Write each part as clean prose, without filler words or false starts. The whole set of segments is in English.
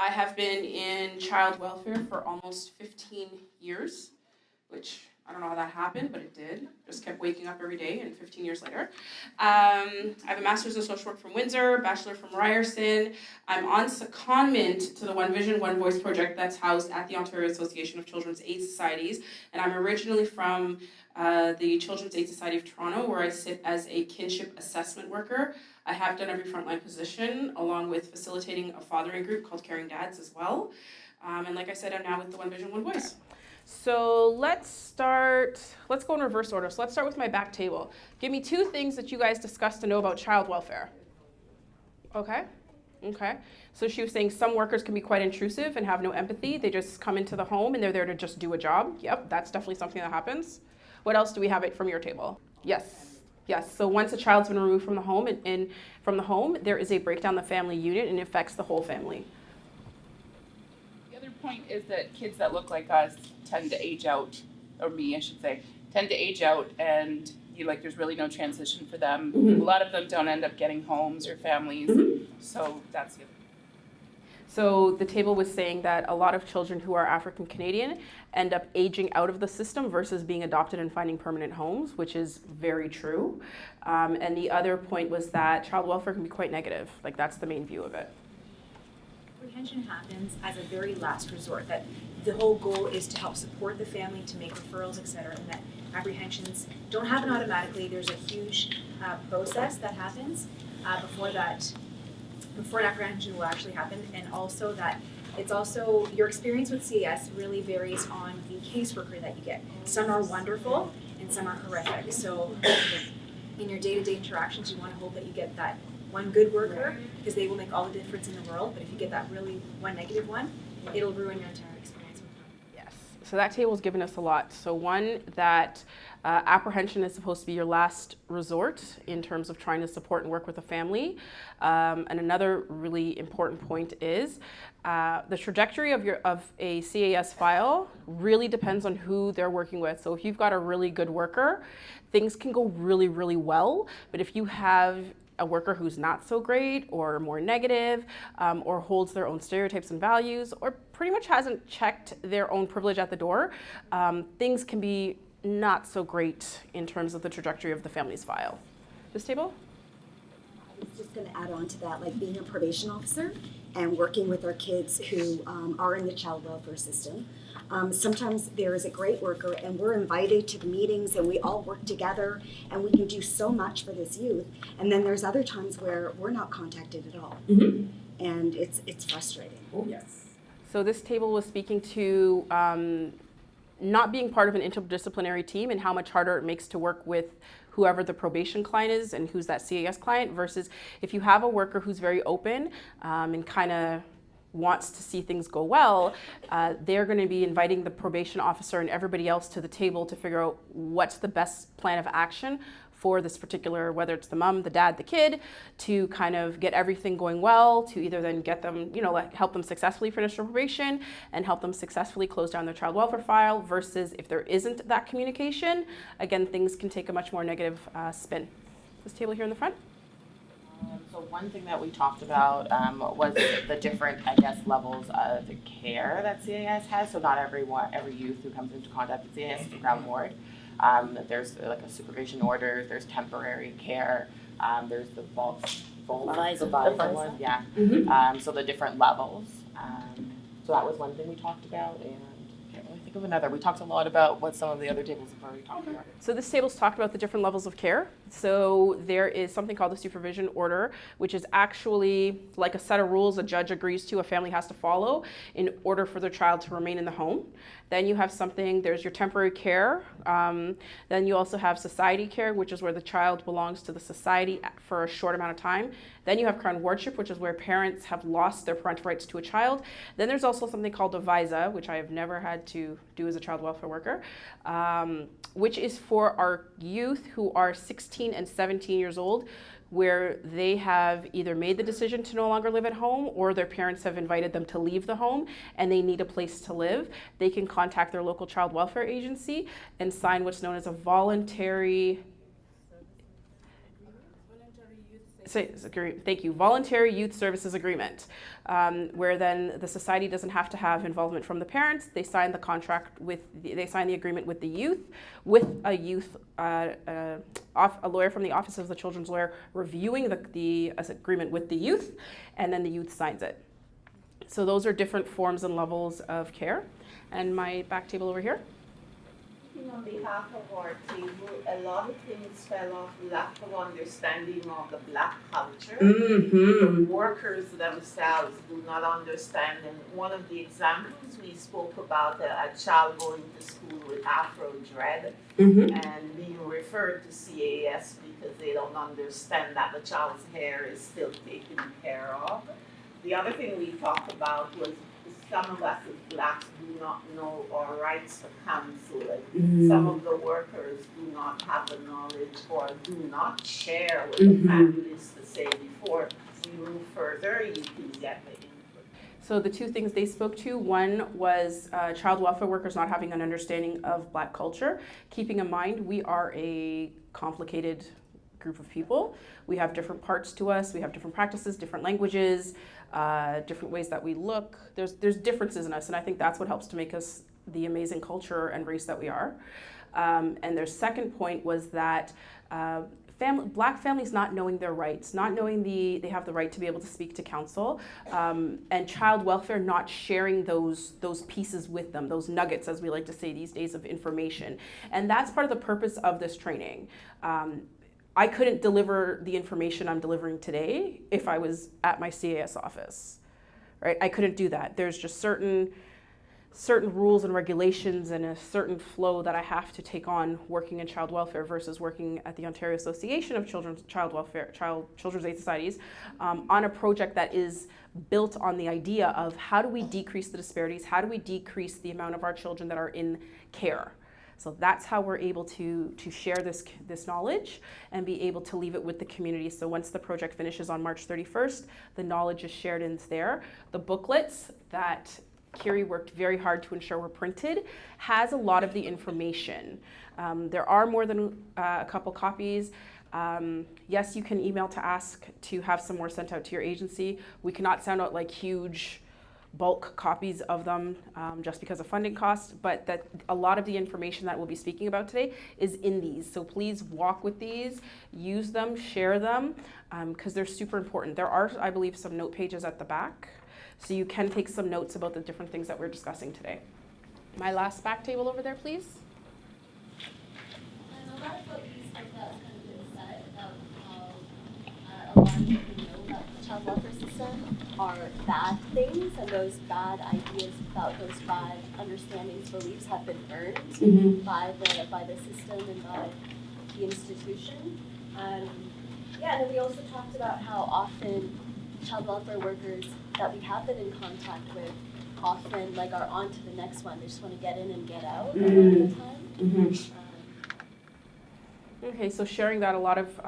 I have been in child welfare for almost 15 years, which I don't know how that happened, but it did. Just kept waking up every day, and 15 years later. I have a master's in social work from Windsor, bachelor from Ryerson. I'm on secondment to the One Vision, One Voice project that's housed at the Ontario Association of Children's Aid Societies, and I'm originally from the Children's Aid Society of Toronto, where I sit as a kinship assessment worker. I have done every frontline position, along with facilitating a fathering group called Caring Dads as well. And like I said, I'm now with the One Vision, One Voice. So let's go in reverse order. So let's start with my back table. Give me 2 things that you guys discussed to know about child welfare. Okay. So she was saying some workers can be quite intrusive and have no empathy. They just come into the home and they're there to just do a job. Yep, that's definitely something that happens. What else do we have from your table? Yes. So once a child's been removed from the home, there is a breakdown of the family unit and it affects the whole family. The other point is that kids that look like us tend to age out, or me I should say, tend to age out, and there's really no transition for them. Mm-hmm. A lot of them don't end up getting homes or families, so that's it. So the table was saying that a lot of children who are African Canadian end up aging out of the system versus being adopted and finding permanent homes, which is very true. And the other point was that child welfare can be quite negative. That's the main view of it. Apprehension happens as a very last resort, that the whole goal is to help support the family, to make referrals, etc., and that apprehensions don't happen automatically. There's a huge process that happens before an apprehension will actually happen, and also that it's also your experience with CAS really varies on the caseworker that you get. Some are wonderful and some are horrific. So in your day-to-day interactions, you want to hope that you get that one good worker, because they will make all the difference in the world. But if you get that really one negative one, it'll ruin your entire experience with them. Yes. So that table's given us a lot. So one, that apprehension is supposed to be your last resort in terms of trying to support and work with a family. And another really important point is the trajectory of a CAS file really depends on who they're working with. So if you've got a really good worker, things can go really, really well. But if you have a worker who's not so great or more negative, or holds their own stereotypes and values, or pretty much hasn't checked their own privilege at the door, things can be not so great in terms of the trajectory of the family's file. This table? I was just going to add on to that, being a probation officer and working with our kids who are in the child welfare system. Sometimes there is a great worker and we're invited to the meetings and we all work together and we can do so much for this youth. And then there's other times where we're not contacted at all. Mm-hmm. And it's frustrating. Oh, yes. So this table was speaking to not being part of an interdisciplinary team and how much harder it makes to work with whoever the probation client is and who's that CAS client, versus if you have a worker who's very open and kind of wants to see things go well, they're going to be inviting the probation officer and everybody else to the table to figure out what's the best plan of action for this particular, whether it's the mom, the dad, the kid, to kind of get everything going well, to either then get them, help them successfully finish their probation and help them successfully close down their child welfare file, versus if there isn't that communication, again, things can take a much more negative spin. This table here in the front. So one thing that we talked about was the different, levels of care that CAS has. So not every youth who comes into contact with CAS is a ground ward. There's a supervision order, there's temporary care, there's the one, yeah. Mm-hmm. So the different levels. So that was one thing we talked about, and I can't really think of another. We talked a lot about what some of the other tables have already talked about. So this table's talked about the different levels of care. So there is something called the supervision order, which is actually like a set of rules a judge agrees to, a family has to follow in order for their child to remain in the home. Then you have there's your temporary care. Then you also have society care, which is where the child belongs to the society for a short amount of time. Then you have crown wardship, which is where parents have lost their parental rights to a child. Then there's also something called a visa, which I have never had to do as a child welfare worker, which is for our youth who are 16 and 17 years old, where they have either made the decision to no longer live at home or their parents have invited them to leave the home and they need a place to live. They can contact their local child welfare agency and sign what's known as a voluntary youth Thank you. Voluntary Youth Services Agreement, where then the society doesn't have to have involvement from the parents. They sign the contract they sign the agreement with the youth, with a lawyer from the Office of the Children's Lawyer reviewing the agreement with the youth, and then the youth signs it. So those are different forms and levels of care. And my back table over here. On behalf of our team, a lot of things fell off lack of understanding of the Black culture. The workers themselves do not understand. And one of the examples we spoke about a child going to school with Afro dread and being referred to CAS because they don't understand that the child's hair is still taken care of. The other thing we talked about was some of us as Blacks do not know our rights to counsel. Some of the workers do not have the knowledge or do not share with the families to say before we move further, you can get the input. So the two things they spoke to, one was child welfare workers not having an understanding of Black culture. Keeping in mind, we are a complicated group of people. We have different parts to us. We have different practices, different languages, different ways that we look. There's differences in us, and I think that's what helps to make us the amazing culture and race that we are. And their second point was that Black families not knowing their rights, not knowing they have the right to be able to speak to counsel, and child welfare not sharing those pieces with them, those nuggets, as we like to say these days, of information. And that's part of the purpose of this training. I couldn't deliver the information I'm delivering today if I was at my CAS office, right? I couldn't do that. There's just certain rules and regulations and a certain flow that I have to take on working in child welfare versus working at the Ontario Association of Children's Aid Societies on a project that is built on the idea of how do we decrease the disparities, how do we decrease the amount of our children that are in care. So that's how we're able to share this knowledge and be able to leave it with the community. So once the project finishes on March 31st, the knowledge is shared in there. The booklets that Kiri worked very hard to ensure were printed has a lot of the information. There are more than a couple copies. Yes, you can email to ask to have some more sent out to your agency. We cannot send out like huge bulk copies of them just because of funding costs, but that a lot of the information that we'll be speaking about today is in these. So please walk with these, use them, share them, because they're super important. There are, I believe, some note pages at the back, so you can take some notes about the different things that we're discussing today. My last back table over there, please. And a lot of what we spoke about kind of been said about how a lot of people know about the child welfare system are bad things, and those bad ideas about those bad understandings, beliefs have been earned by the system and by the institution. And then we also talked about how often child welfare workers that we have been in contact with often are on to the next one. They just want to get in and get out a lot of the time. Okay, so sharing that, a lot of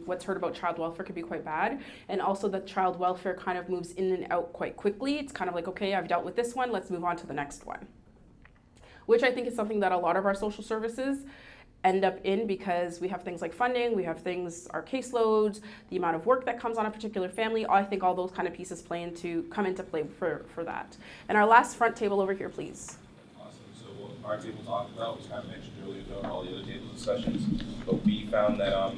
what's heard about child welfare could be quite bad, and also that child welfare kind of moves in and out quite quickly. It's kind of like, okay, I've dealt with this one, let's move on to the next one, which I think is something that a lot of our social services end up in, because we have things like funding, we have things, our caseloads, the amount of work that comes on a particular family. I think all those kind of pieces come into play for that. And our last front table over here, please. So what our table talked about was kind of mentioned earlier about all the other table discussions, but we found that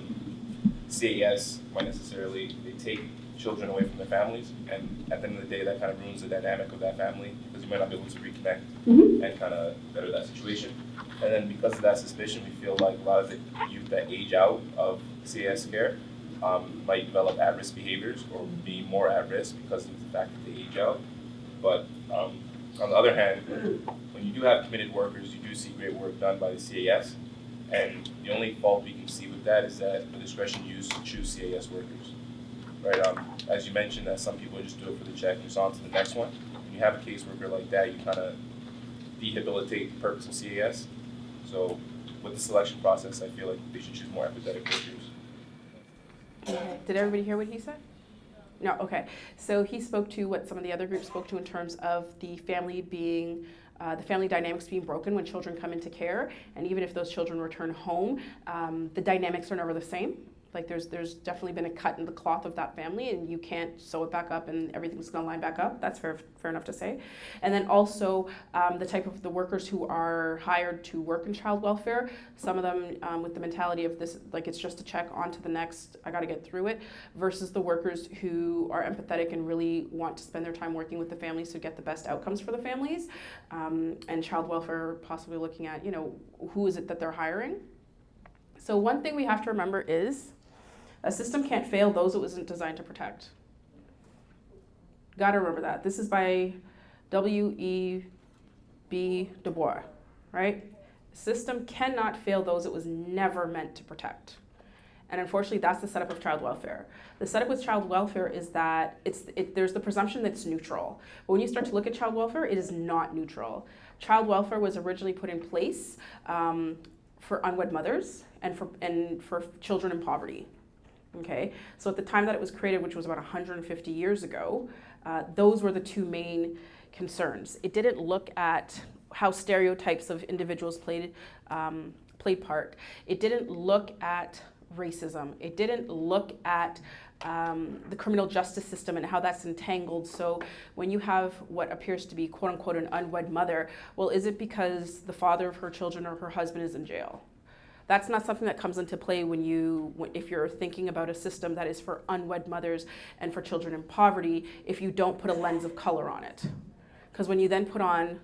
CAS might necessarily, they take children away from their families, and at the end of the day that kind of ruins the dynamic of that family, because you might not be able to reconnect and kind of better that situation. And then because of that suspicion, we feel like a lot of the youth that age out of CAS care might develop at-risk behaviors or be more at risk because of the fact that they age out. But on the other hand, when you do have committed workers, you do see great work done by the CAS, and the only fault we can see with that is that the discretion used to choose CAS workers. Right? As you mentioned, that some people just do it for the check and just on to the next one. When you have a caseworker like that, you kind of rehabilitate the purpose of CAS. So with the selection process, I feel like they should choose more empathetic workers. Okay. Did everybody hear what he said? No, okay. So he spoke to what some of the other groups spoke to in terms of the family dynamics being broken when children come into care, and even if those children return home, the dynamics are never the same. Like there's definitely been a cut in the cloth of that family, and you can't sew it back up and everything's gonna line back up. That's fair enough to say. And then also the type of the workers who are hired to work in child welfare, some of them with the mentality of this, like it's just a check, on to the next, I gotta get through it, versus the workers who are empathetic and really want to spend their time working with the families to get the best outcomes for the families. And child welfare possibly looking at, who is it that they're hiring? So one thing we have to remember is a system can't fail those it wasn't designed to protect. Gotta remember that. This is by W.E.B. Du Bois, right? A system cannot fail those it was never meant to protect. And unfortunately, that's the setup of child welfare. The setup with child welfare is that there's the presumption that it's neutral. But when you start to look at child welfare, it is not neutral. Child welfare was originally put in place for unwed mothers and for children in poverty. Okay, so at the time that it was created, which was about 150 years ago, those were the two main concerns. It didn't look at how stereotypes of individuals played part. It didn't look at racism. It didn't look at the criminal justice system and how that's entangled. So when you have what appears to be quote unquote an unwed mother, well, is it because the father of her children or her husband is in jail? That's not something that comes into play if you're thinking about a system that is for unwed mothers and for children in poverty, if you don't put a lens of color on it. Because when you then put on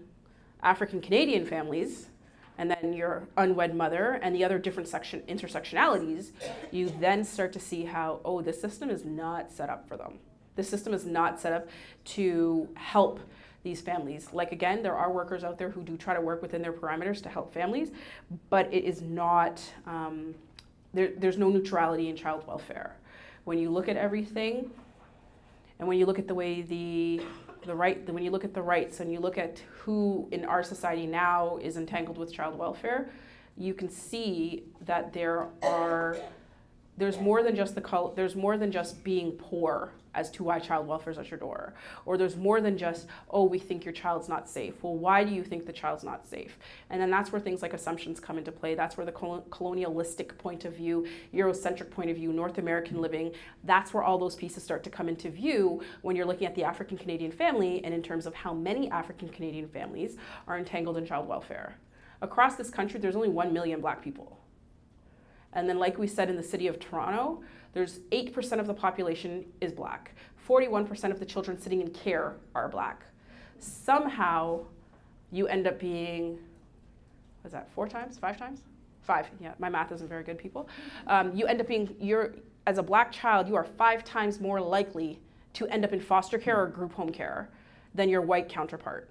African Canadian families, and then your unwed mother and the other different intersectionalities, you then start to see how, oh, this system is not set up for them. This system is not set up to help these families. Like again, there are workers out there who do try to work within their parameters to help families, but it is not, there's no neutrality in child welfare. When you look at everything, and when you look at the way when you look at the rights and you look at who in our society now is entangled with child welfare, you can see that there's more than just being poor as to why child welfare is at your door. Or there's more than just, oh, we think your child's not safe. Well, why do you think the child's not safe? And then that's where things like assumptions come into play. That's where the colonialistic point of view, Eurocentric point of view, North American living, that's where all those pieces start to come into view when you're looking at the African Canadian family and in terms of how many African Canadian families are entangled in child welfare. Across this country, there's only 1 million Black people. And then like we said in the city of Toronto, there's 8% of the population is Black. 41% of the children sitting in care are Black. Somehow you end up being, was that 4 times, 5 times? 5, yeah, my math isn't very good, people. You end up being, as a Black child, you are 5 times more likely to end up in foster care or group home care than your white counterpart.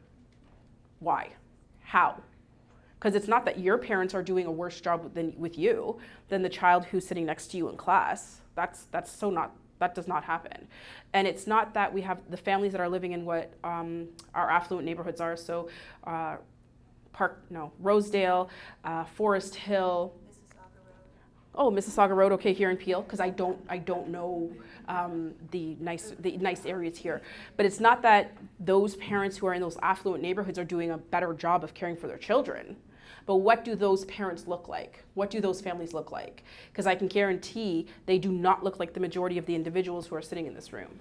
Why? How? Because it's not that your parents are doing a worse job with you than the child who's sitting next to you in class. That does not happen. And it's not that we have the families that are living in what our affluent neighborhoods are. So Rosedale, Forest Hill. Oh, Mississauga Road, okay, here in Peel, because I don't know the nice areas here. But it's not that those parents who are in those affluent neighborhoods are doing a better job of caring for their children. But what do those parents look like? What do those families look like? Because I can guarantee they do not look like the majority of the individuals who are sitting in this room.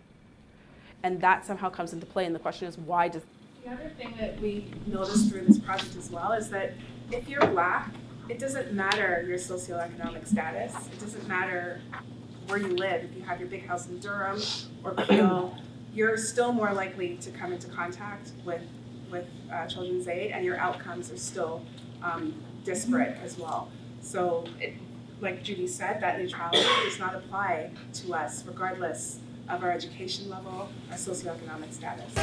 And that somehow comes into play, and the question is, why does... The other thing that we noticed through this project as well is that if you're Black, it doesn't matter your socioeconomic status. It doesn't matter where you live. If you have your big house in Durham or Peel, you're still more likely to come into contact with Children's Aid, and your outcomes are still disparate as well. So, like Judy said, that neutrality does not apply to us regardless of our education level, our socioeconomic status.